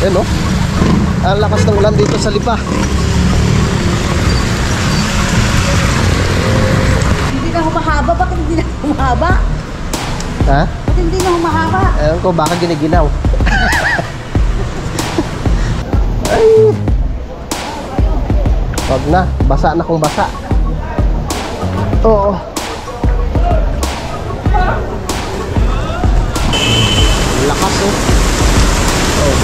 Ayan o. Ang lakas ng ulan dito sa Lipa. Hindi na humahaba. Bakit hindi na humahaba? Ha? Bakit hindi na humahaba? Ewan ko, baka giniginaw. Ay. Wag na, basa na kung basa. Oo. Lakas oh. Oh.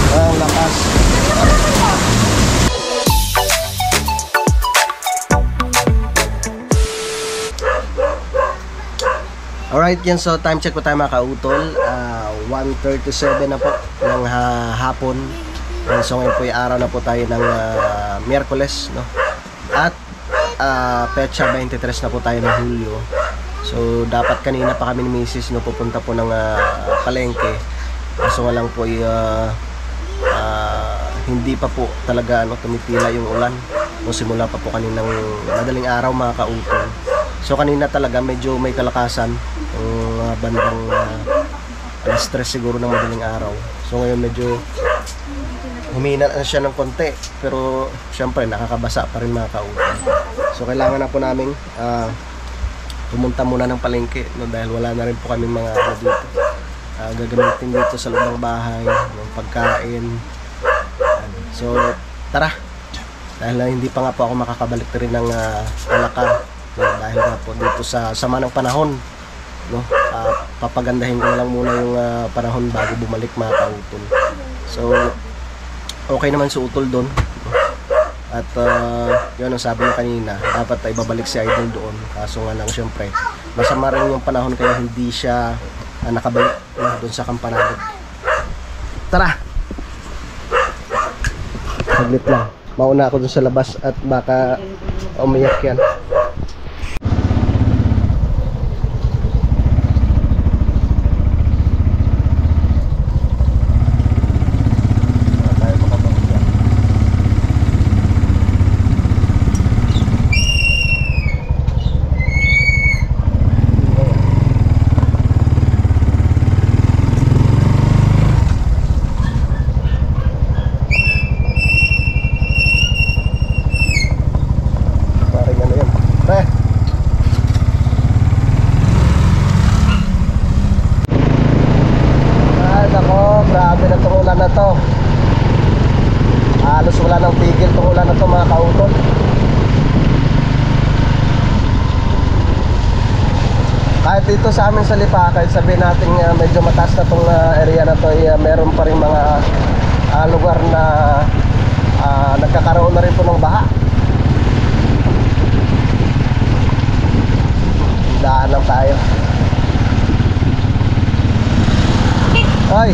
Ang lakas. Alright, yan. So, time check po tayo mga kautol. 1:37 na po ng hapon. And so, ngayon po yung araw na po tayo ng Miyerkules, no? At petsa 23 na po tayo ng Hulyo. So, dapat kanina pa kami ni Mrs. no, pupunta po ng palengke. So, walang po hindi pa po talaga tumitila yung ulan. O simula pa po kaninang madaling araw mga kautol. So kanina talaga medyo may kalakasan bandang alas 3 siguro ng madaling araw. So ngayon medyo humina na siya ng konti, pero syempre nakakabasa pa rin mga kautol. So kailangan na po namin pumunta muna ng palengke, no, dahil wala na rin po kami mga dito gagamitin dito sa loob ng bahay, ng pagkain. So tara, dahil hindi pa nga po ako makakabalik rin ng Alaka. Dahil nga po dito sa sama ng panahon, no, papagandahin ko na lang muna yung panahon bago bumalik mga kautol. So okay naman si utol doon, no? At yun ang sabi niya kanina, dapat ay babalik si idol doon, kaso nga lang syempre masama rin yung panahon kaya hindi siya nakabalik doon sa kampanado. Tara, saglit lang, mauna ako doon sa labas at baka umiyak yan. Halos wala nang tigil itong ulan na ito mga kautol. Kahit dito sa amin sa Lipa, kahit sabihin natin medyo mataas na itong area na ito, meron pa rin mga lugar na nagkakaroon na rin po ng baha. Daan lang tayo. Ay!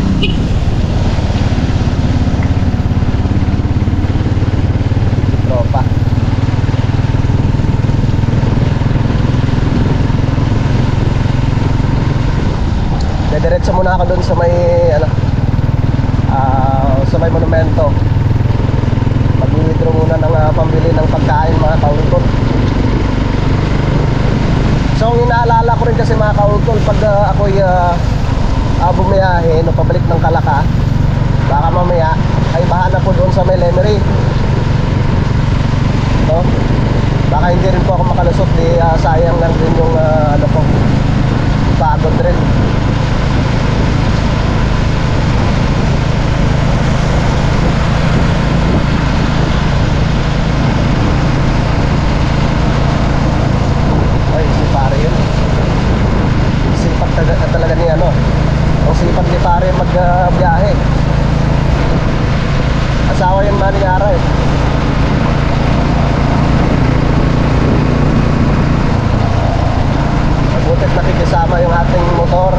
Tropa. Diretso muna ako doon sa may sa may monumento. Mag-withdraw muna ng pambili ng pagkain mga kautol. So ang inaalala ko rin kasi mga kautol, pag ako'y bumiyahe no, pabalik ng Kalaka, baka mamaya ay bahala po doon sa may Lemery, no? Baka hindi rin po ako makalusot, sayang lang din yung pagod rin. Ay, si pare yun. Sipag talaga ni ang sipag ni pare magbiyahe. Asawa yung maning araw eh. Mabutit nakikisama yung ating motor.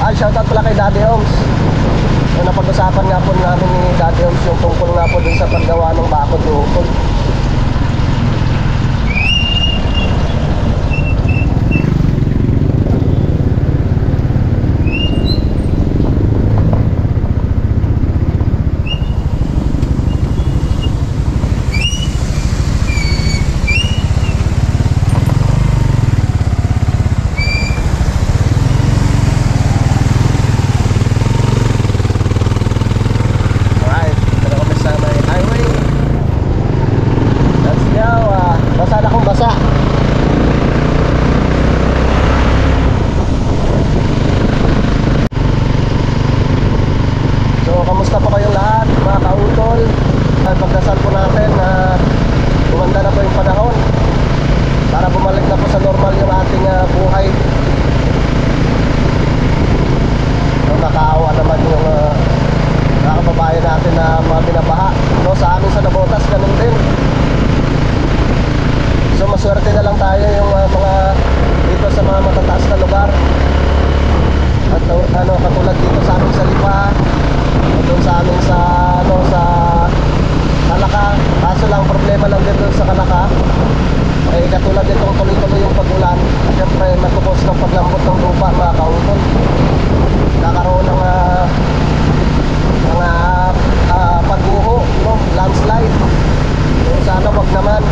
Ay, shoutout pala kay Daddy Homes. Yung napag-usapan nga po namin ni Daddy Homes yung tungkol nga po dun sa paggawa ng bakod ni Utol. yung panahon para bumalik na po sa normal yung ating buhay. So, nakaawa naman yung mga kababayan natin na mga binabaha. No, sa amin sa Nabotas, ganun din. So maswerte na lang tayo yung mga dito sa mga matataas na lugar. At katulad dito sa amin sa Lipa, at doon sa amin sa sa Kalaka. Kaso lang problema lang din doon sa Kalaka. Ay katulad itong tuloy-tuloy yung pag-ulan. Siyempre matubos ng paglambot ng lupa, mga kautol. Nakaroon ng pagguho, no? Landslide. So, sana wag naman.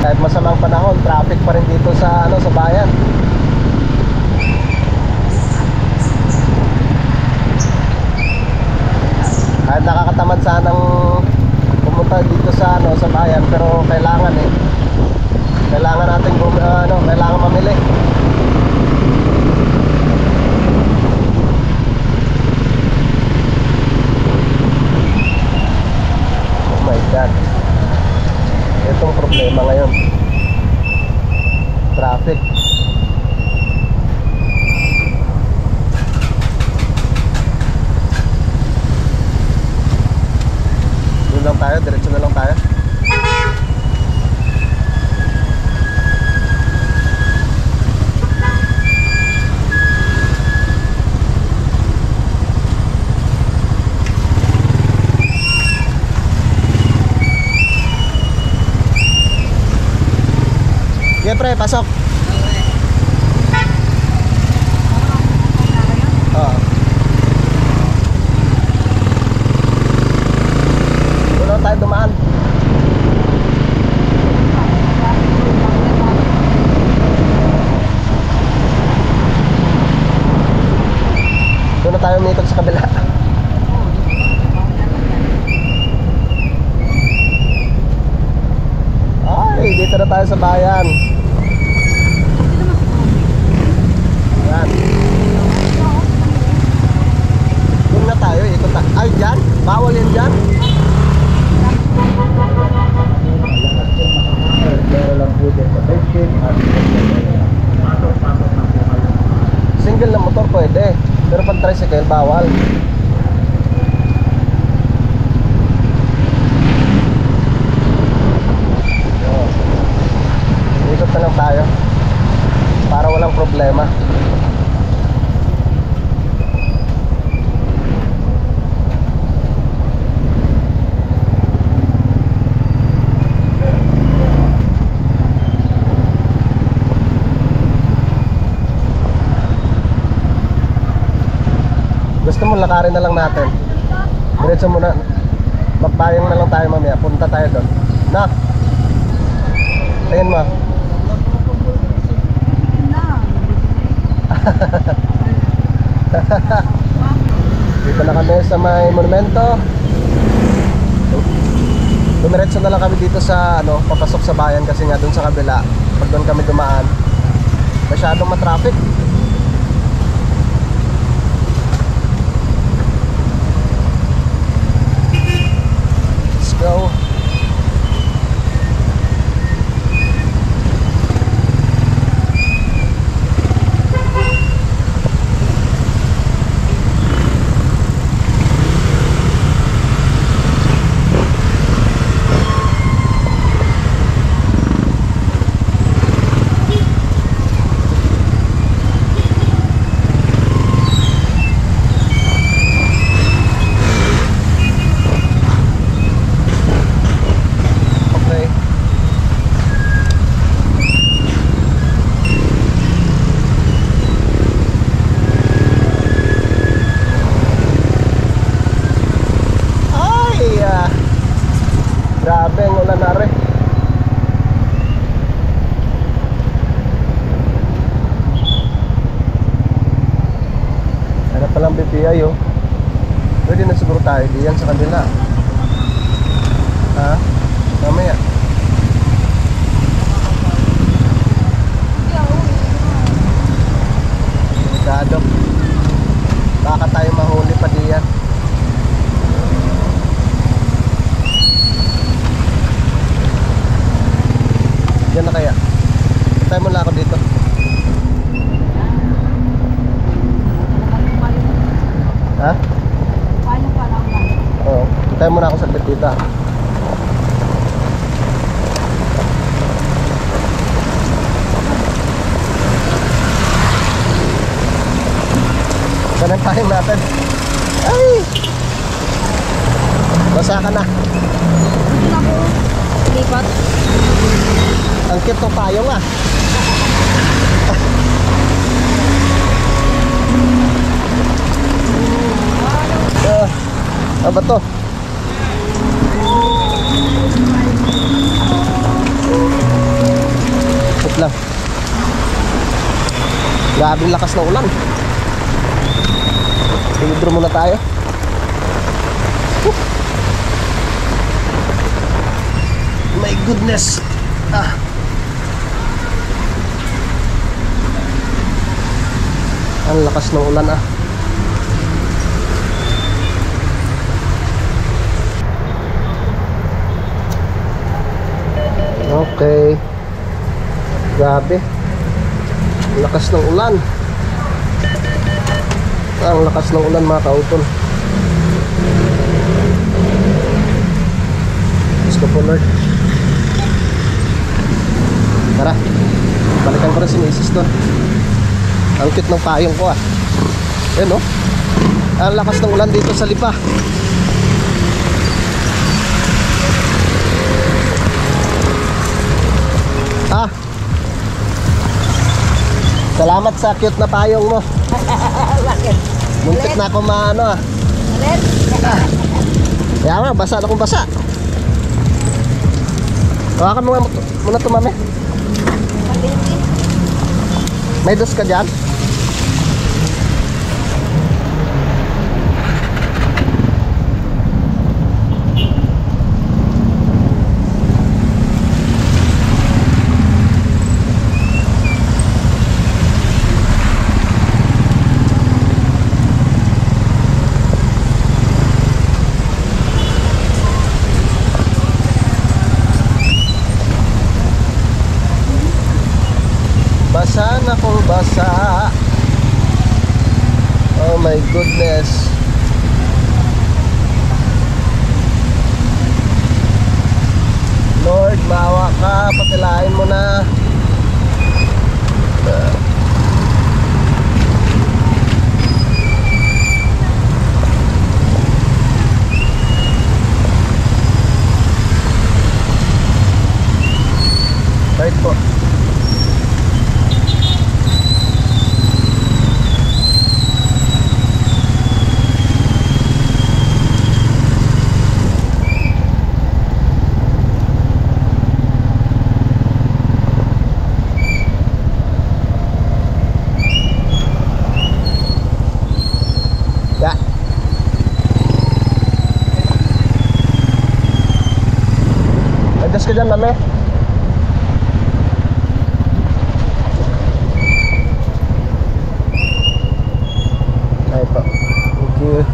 Kahit masamang panahon, traffic pa rin dito sa sa bayan. Kahit nakakatamad sanang pumunta dito sa sa bayan, pero kailangan kailangan natin kailangan mamili. Oh my God. Itong problema ngayon, traffic. Doon lang tayo, diretso na lang tayo. Sige pre, pasok. Oo. Doon lang tayo dumaan. Doon na tayo umikot sa kabila. Ay, dito na tayo sa bayan. Yan. Doon na tayo, ikot na. Ay, dyan? Bawal yan dyan? Single na motor pwede, pero pag tricycle bawal. Ikot na lang tayo para walang problema. Gusto mo lakarin na lang natin. Diretso muna. Magbayang na lang tayo mamaya. Punta tayo doon. Nak. Ayun mo. Dito na kami sa may monumento. Dumiretso na lang kami dito sa papasok sa bayan kasi nga doon sa kabila, pag doon kami dumaan, masyadong matraffic. Let's go. Grabe ang ulan na rin. Ano palang BPI oh. Pwede na siguro tayo diyan sa kanila. Ha? Mamaya. Delikado. Baka tayo mahuli. Oo, tayo muna ako saglit dito. Ganun tayong natin. Ay! Basa ka na. Hindi na po. Lipat. Ang cute ng payong ah. Ano ba to? Wait lang. Grabing lakas ng ulan. Withdraw muna tayo. My goodness. Ang lakas ng ulan ah. Okay. Grabe. Ang lakas ng ulan. Ang lakas ng ulan mga kautol. Let's go forward. Tara. Balikan ko rin si Mrs. doon. Ang cute ng payong ko ah. Yan oh. Ang lakas ng ulan dito sa Lipa. Ah. Salamat sa cute na payong mo. Bakit? Muntik na ako maano ah. Ulit? Kaya nga, basa na akong basa. Hawakan mo muna ito, mami. May dos ka dyan? Basa na kong basa. Oh my goodness. Lord, maawa ka, patilain mo na. Right po. Adjust ka dyan, mami. Ay po. Thank you.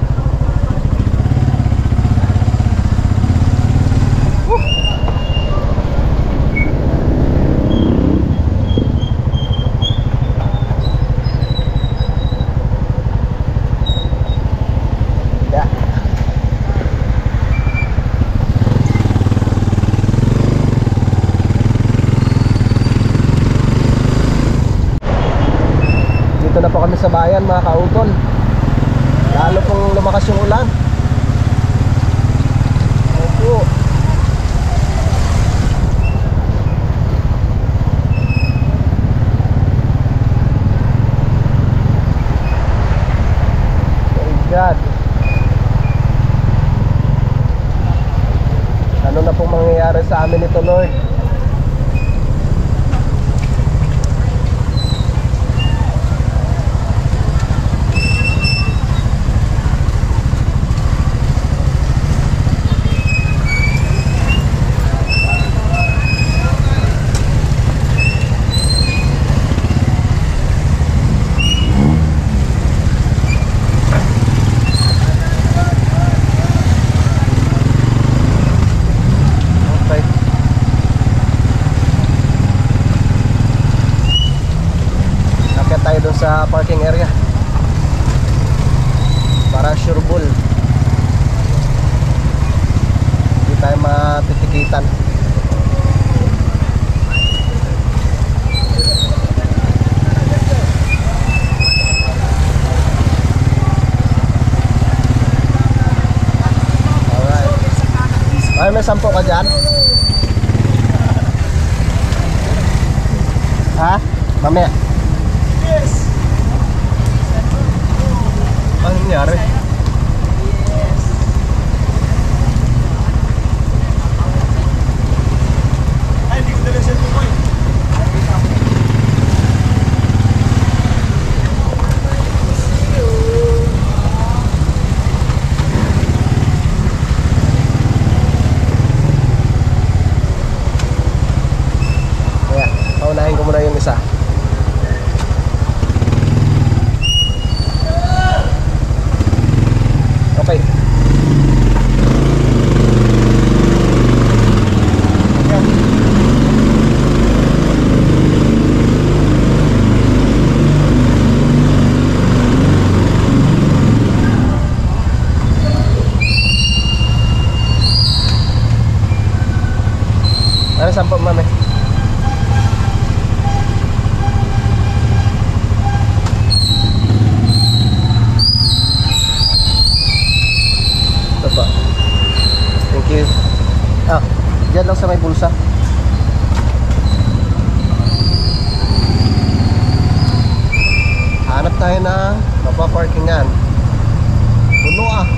Dito na po kami sa bayan mga kautol. Lalo pong lumakas yung ulan. Opo. Thank God. Ano na pong mangyayari sa amin ito, Lord? Tayo doon sa parking area para sure bull. sakitan. Alright. Ay, may 10 ka dyan? Ha? Mamaya. Yes. Ano nangyari? Ay, hindi ko dala siya tumoy. Kaya, paunahin ko muna yung isa. Okay. Ano 10 mami? Ito pa. Thank you. Ah, dyan lang sa may bulsa. Hanap tayo ng mapaparkingan. Puno ah.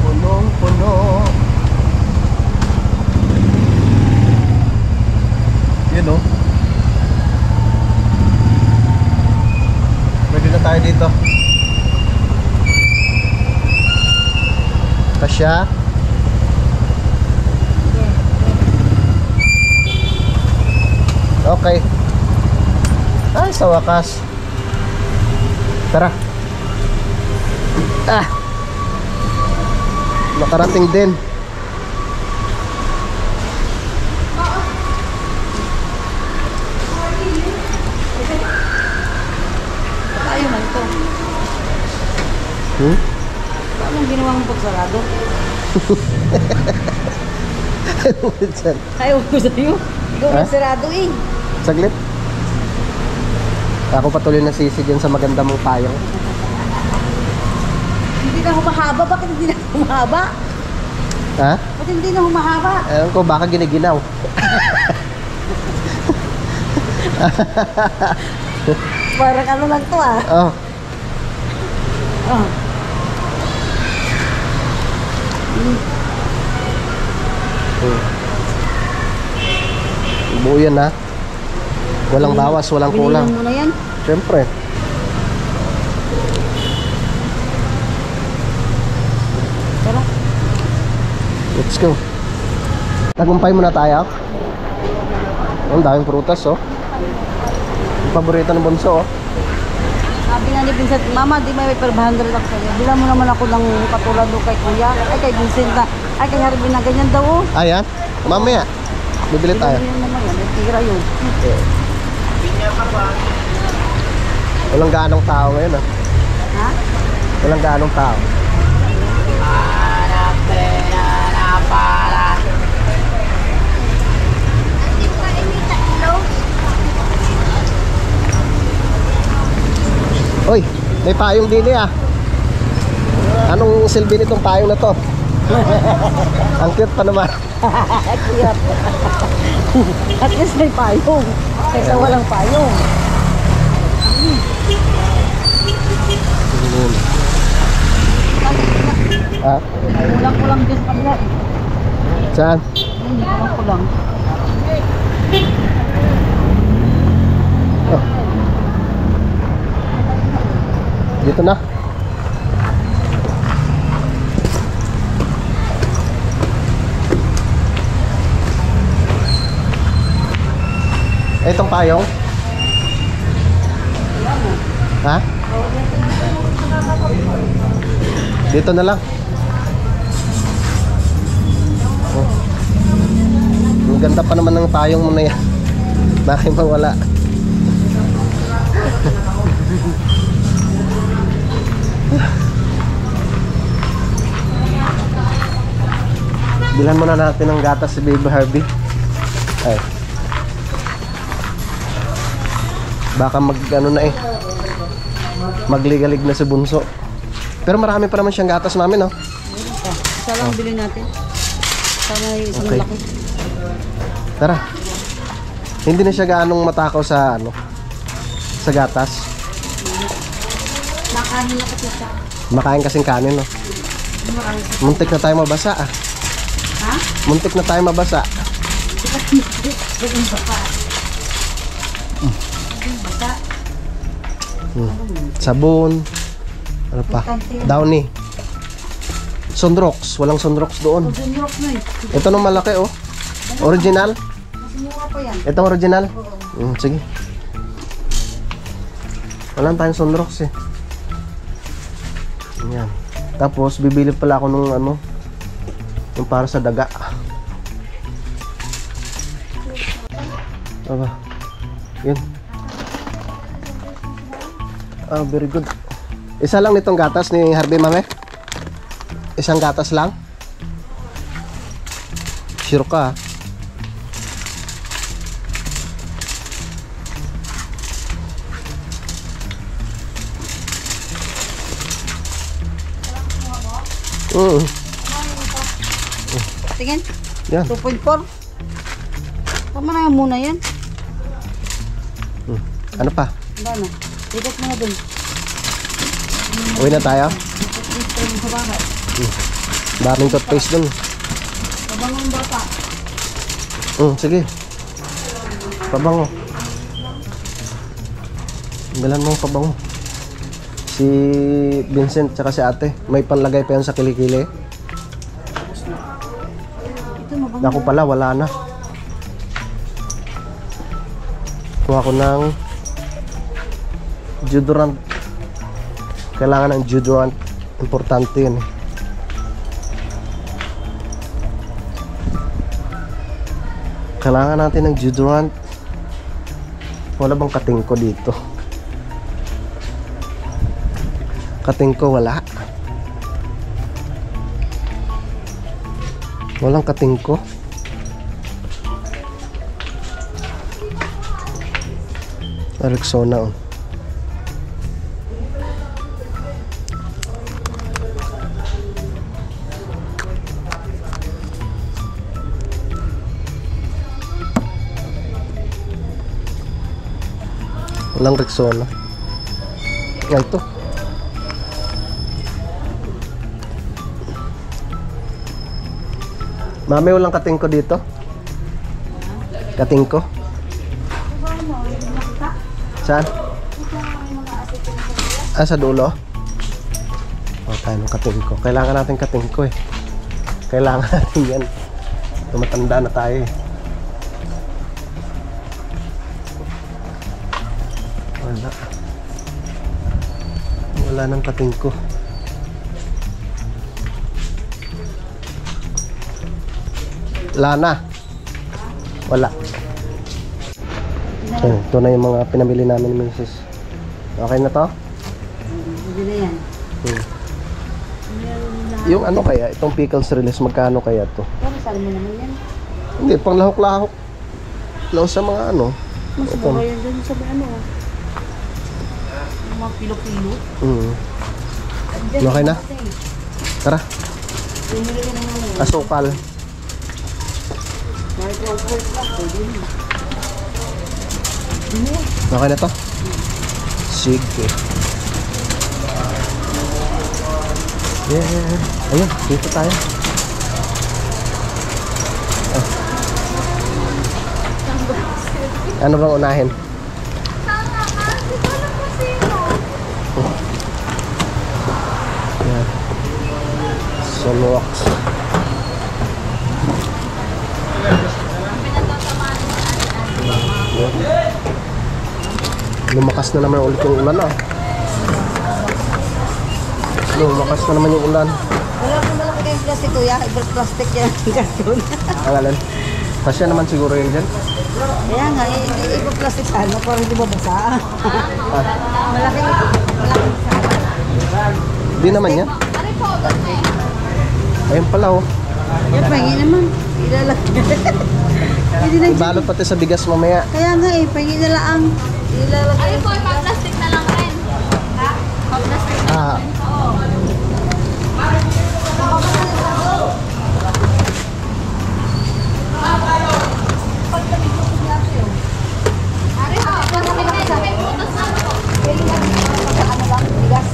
Punong puno. Yun o. Pwede na tayo dito. Kasya. Okay. Ay, sa wakas. Tara. Ah. Nakarating din. Tayo man ito. Paano ang ginawa mong pagsarado? Ayaw ko sa'yo. Ikaw Ha? magsarado eh. Saglit. Ako patuloy na sisi dyan sa maganda mong payong. Hindi na humahaba. Bakit hindi na humahaba? Ha? Bakit hindi na humahaba? Ewan ko, baka giniginaw. Parang ano lang to ah. Oh. Oh. Buo yan ha. Walang bawas, walang kulang. Binilang mo na yan. Siyempre. Tara. Let's go. Tagumpay muna tayo. Ang daming prutas oh. Yung paborito ng bunso oh. Sabi nga ni Vincent, Mama, di may 500 ako sa'yo. Bilang mo naman ako ng katulad doon kay Kuya. Ay, kay Vincent na. Ay, kay Harvey na ganyan daw oh. Ayan. Mamaya. Bibili tayo. Ganyan naman yan. May tira yun. Walang gaanong tao ngayon ah. Ha? Walang gaanong tao. Hoy, may payong din ah. Anong silbi nitong payong na to? Ang cute pa naman. Cute. At least may payong. Kaysa walang payong. Ha? Kulang-kulang din sa kabila. Saan? Hindi kulang-kulang. Oh. Dito na. Itong payong? Ha? Dito na lang. Oh. Ang ganda pa naman ng payong mo na yan. Bakit mawala? Bilhan muna natin ng gatas si Baby Harvey. Ay. Baka ano na eh. Magligalig na si Bunso. Pero marami pa naman siyang gatas namin, no? Isa lang bilhin natin. Sana isang Okay. laki. Tara. Hindi na siya gaanong matakaw sa ano, sa gatas. Nakahin na kasi siya. Makain kasing kanin, no? Muntik na tayo mabasa, ah. Ha? Muntik na tayo mabasa. Gawin baka. Gawin baka. Sabon. Ano pa? Downy. Sunrox. Walang sunrox doon. Sunrock na eh. Ito nung malaki, oh. Original. Mas mura pa yan. Itong original. Oo. Sige. Wala tayong sunrox, eh. Yan. Tapos, bibili pala ako nung ano, yung para sa daga. Aba. Yun. Ah, very good. Isa lang nitong gatas ni Harvey, mame? Isang gatas lang? Sure ka, ah. Tingin. Yan. 2.4. Tama na yan muna yan. Ano pa? Ano? Ikot mo na dun. Uwi na tayo? Sa bahay. Daming toothpaste dun. Kabangong bata. Sige. Pabango. Bilan mo pabango. Si Vincent tsaka si ate, may panlagay pa yan sa kilikili. Ito mabango. Ako pala, wala na. Kuha ko ng deodorant. Kailangan ng deodorant. Importante yun eh. Kailangan natin ng deodorant. Wala bang kating ko dito? Kating ko wala. Walang kating ko. Rexona, oh. Walang Rexona. Nga ito. Mami, walang kating ko dito? Kating ko? Saan? Ah, sa dulo? O, tayo ng kating ko. Kailangan natin kating ko eh. Kailangan natin yan. Tumatanda na tayo eh. Wala. Wala ng kating ko. Lana. Wala. Ito na yung mga pinamili namin ni Mrs. Okay na to? Hindi na yan. Yung ano kaya, itong pickles release, magkano kaya to? Pero saan mo naman yan? Hindi, pang lahok-lahok. Lang sa mga ano. Mas Ito. mura yan dun sa ano. Yung mga pilo-pilo. Andyan, Okay na? kasi. Tara, Bumili ka ng ano. asukal. Kahit 12 lang, pwede yun. Okay na to? Sige. Yeah. Ayun, dito tayo. Ano bang unahin? Yan. Sunwax. Yan. Lumakas na naman ulit yung ulan, ah. Lumakas na naman yung ulan. Wala po malaki kayong plastic, kuya. Ibang plastic yan. Karton. Ang alin? Kasya naman siguro yun dyan. Kaya nga, ibang plastic ano, para hindi mabasa. Ah, Malaking sana. di naman yan. Ayun pala, oh. Yan, pahingi naman. Ilalagay. Hindi na. Ibalot pati sa bigas mamaya. Kaya nga eh, pahingi na lang. Ilalagay. Ay po, pang-plastic na lang rin. Ha? Pang-plastic na Ah, rin. Oo. Ari po, plastic na rin. May putas na po. Ano lang, bigas.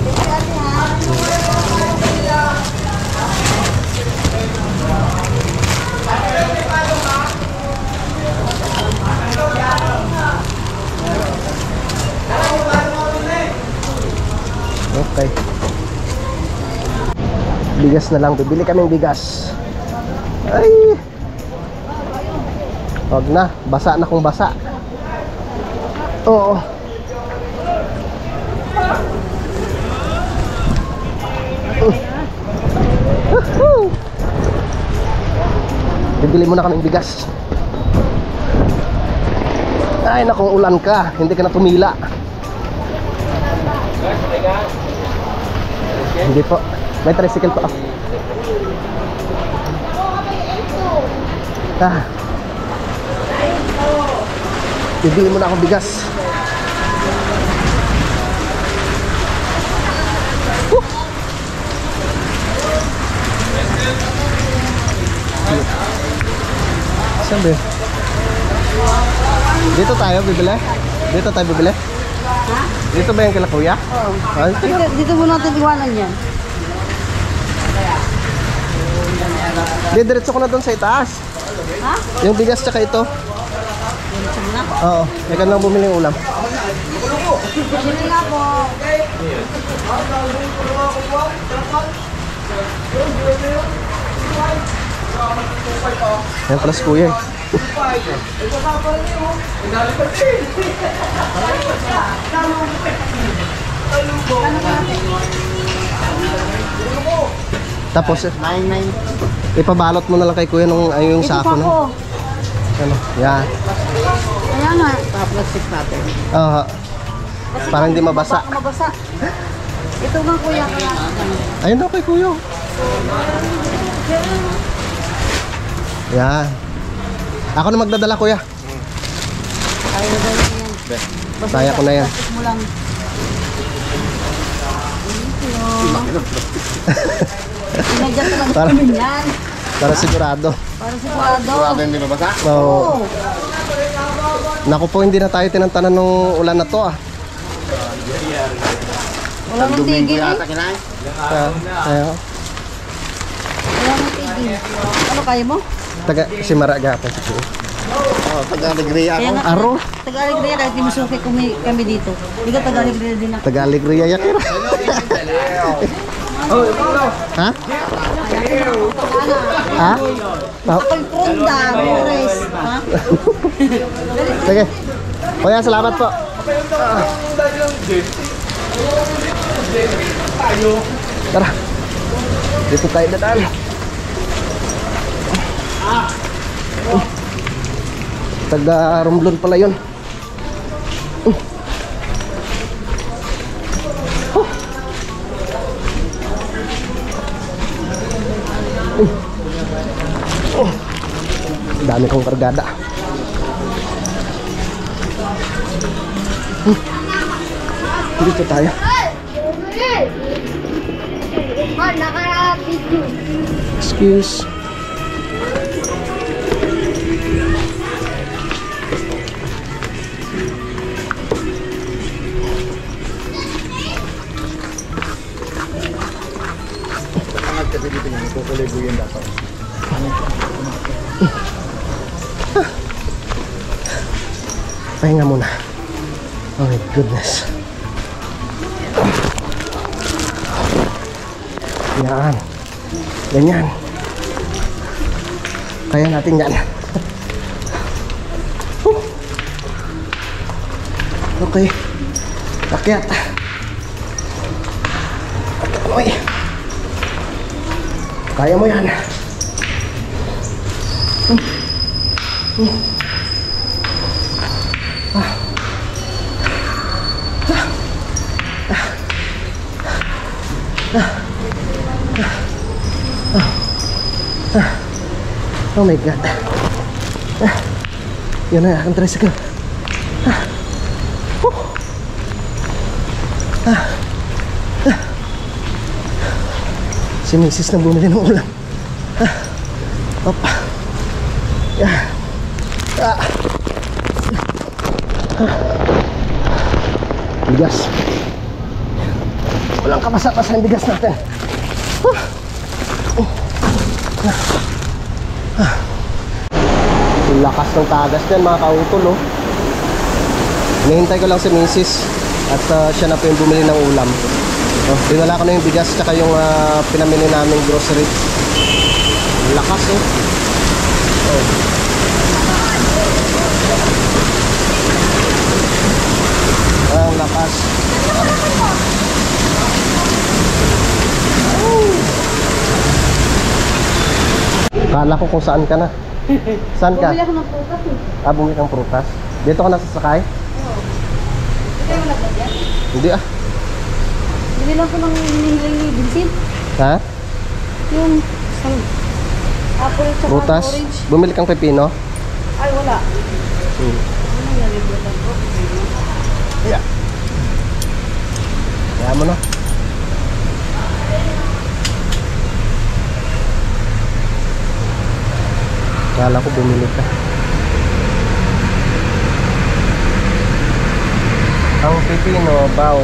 Thank you, ate, ha? okay. Bigas na lang. Bibili kaming bigas. Ay! Wag na. Basa na kung basa. Oo. Bibili mo na kaming bigas. Ay, nakong ulan ka. Hindi ka na tumila. Hindi po. May tricycle po ako. Ah. Bibili mo na akong bigas. Saan ba yun? Dito tayo bibili? Dito tayo bibili? Ha? Dito ba yung kila kuya? Oo. Ay, Dito mo natin iwanan yan. diretso ko na doon sa itaas. Ha? Yung bigas tsaka ito. Sige na. Oo, may ka lang bumili ng ulam. Sige nga po. Yan pala si kuya eh. Tapos ipabalot mo na lang kay kuya nung ay yung Ito sako pa na. po. Ano? Yan. Kaya nga. Pa-plastic natin. Oo. Para hindi mabasa. Baka mabasa. Ito nga kuya. Kaya. Ayun daw kay kuya. Yan. Ako na magdadala kuya. Kaya na yan. Basta Kaya ko na yan. plastic mo lang. Pinagyan ko lang Para- namin yan. Para sigurado. Para sigurado. Hindi na basa? Oo. Oo. Naku po, hindi na tayo tinantanan nung ulan na to ah. Wala nang tigil eh. kinain. Kaya, Wala nang tigil. Ano kaya mo? taga si Maraga pa si kuya. Oh, taga-degree Kaya ako. nga, Aro. Taga-Alegria kahit di masuki kami dito. Hindi ka Taga-Alegria din ako. Taga Alegria yakira. Ha? Ha? Oh, Ako'y Fronda, Flores. Ha? sige. Kuya, salamat po. Tara. Dito tayo dadaan. Taga Romblon pala yun. Dami kong kargada. Dito tayo. Excuse. Angat kasi dito yung kukulibo yun dapat. Pahinga muna. Oh my goodness. Yan. Ganyan. Kaya natin yan. Okay. Akyat. Oy. Kaya mo yan. Oh my God. Yun na, ang tricycle. Si Mrs. na bumili ng ulam. Opa. Bigas. Walang kapasa-pasa yung bigas natin. Yung lakas ng tagas dyan mga kautol, oh. Hinihintay ko lang si Mrs. At siya na po yung bumili ng ulam. Oh, dinala ko na yung bigas tsaka yung pinamili namin grocery. Lakas, oh. Ang lakas. Kala ko kung saan ka na. Saan ka? Bumili ako ng prutas eh. Bumili kang prutas. Dito ka nasasakay? Oo. Hindi kayo malaglag yan? Hindi Bili lang ko ng hinihiling ni Vincent. Ha? Yung apple tsaka Prutas? orange. Bumili kang pepino? Ay, wala. Ano nalaglag ko? Yeah. Kaya mo na. Kala ko bumili ka. Ang pipino, bao.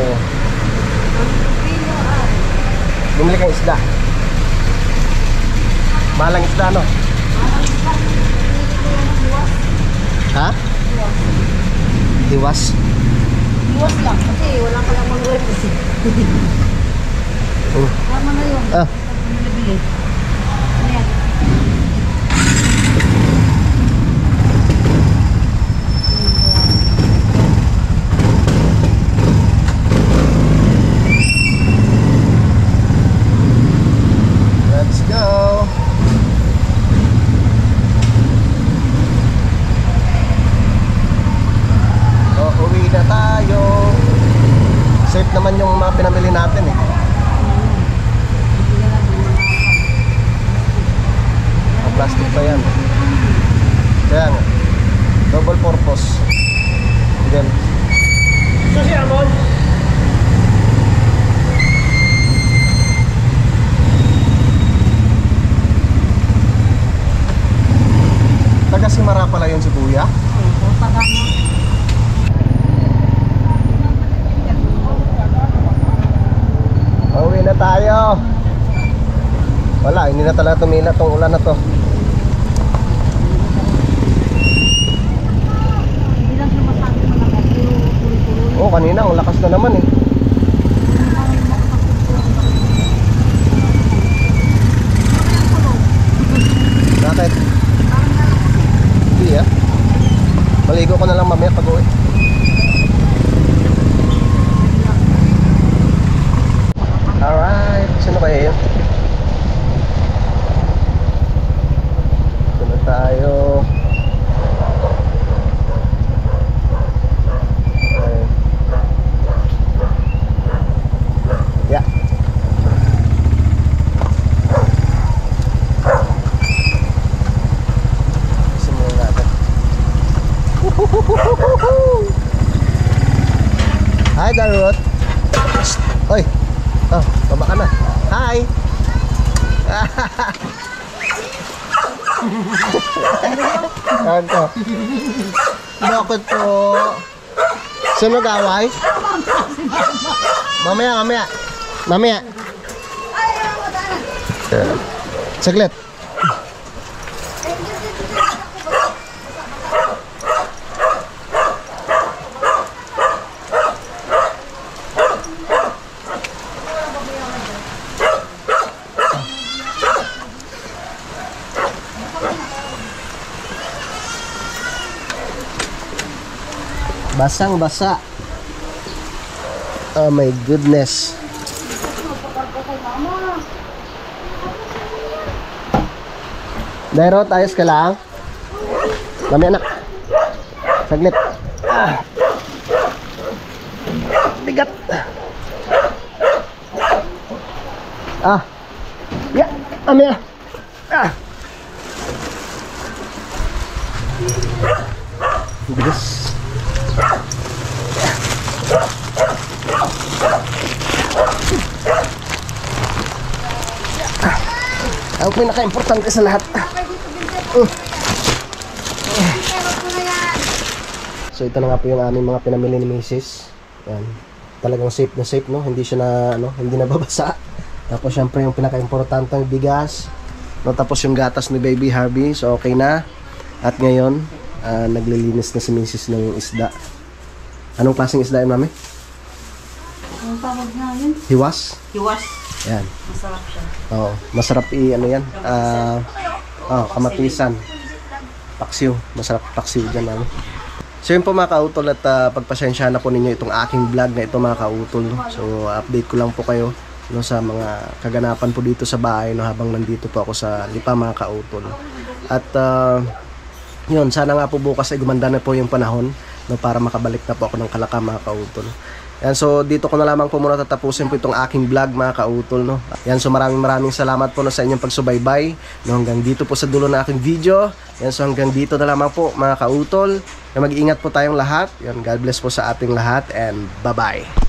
Bumili kang isda. Malang isda, no? Ha? Diwas? Iwas lang kasi wala ka lang mga work kasi. Tama na yun. Nabili. Ano yan? Let's go. Uwi na tayo. Safe naman yung mga pinamili natin eh. Plastic pa yan. Kaya nga. Double purpose. Again. Susi Amon. Taga Simara pala yun si Kuya. Oo, pagano. Uwi na tayo. Wala, hindi na talaga tumila tong ulan na to. Hindi lang siya masabi malakas. Pero tuloy-tuloy. Oo, kanina ang lakas na naman eh. Bakit? Hindi ah. Maligo ko na lang mamaya pag uwi. Alright, sino kaya yun? Sunod tayo. Okay. Yeah. Simulan natin. Hi, Darut. Hoy. Oh, baba ka na. Hi. Kanto. Bakit po? Sino gaway? Mamaya. Saglit. Basang-basa. Oh my goodness. Dairot, ayos ka lang? Mamaya anak. Saglit. Bigat. Yeah. Mamaya. Bigas. Ang pinaka-importante sa lahat. So ito na nga po yung aming mga pinamili ni Mrs. Yan. Talagang safe na safe, no? Hindi siya na hindi nababasa. Tapos syempre yung pinaka-importante yung bigas. No, tapos yung gatas ni Baby Harvey. So okay na. At ngayon, naglilinis na si Mrs. ng isda. Anong klaseng isda yun, Mami? Ang tawag namin? Hiwas? Hiwas. Yan. Masarap siya. Oo, masarap yan. Kamatisan. Paksiw. Masarap paksiw dyan, Mami. So yun po mga kautol, at pagpasensya na po ninyo itong aking vlog na ito mga kautol. So update ko lang po kayo sa mga kaganapan po dito sa bahay habang nandito po ako sa Lipa mga kautol. At yun, sana nga po bukas ay gumanda na po yung panahon para makabalik na po ako ng Kalaka mga kautol. Yan, so dito ko na lamang po muna tatapusin po itong aking vlog mga kautol, no. Yan, so maraming salamat po sa inyong pagsubaybay, no, hanggang dito po sa dulo ng aking video. Yan, so hanggang dito na lamang po mga kautol. Mag-iingat po tayong lahat. Yan, God bless po sa ating lahat and bye-bye.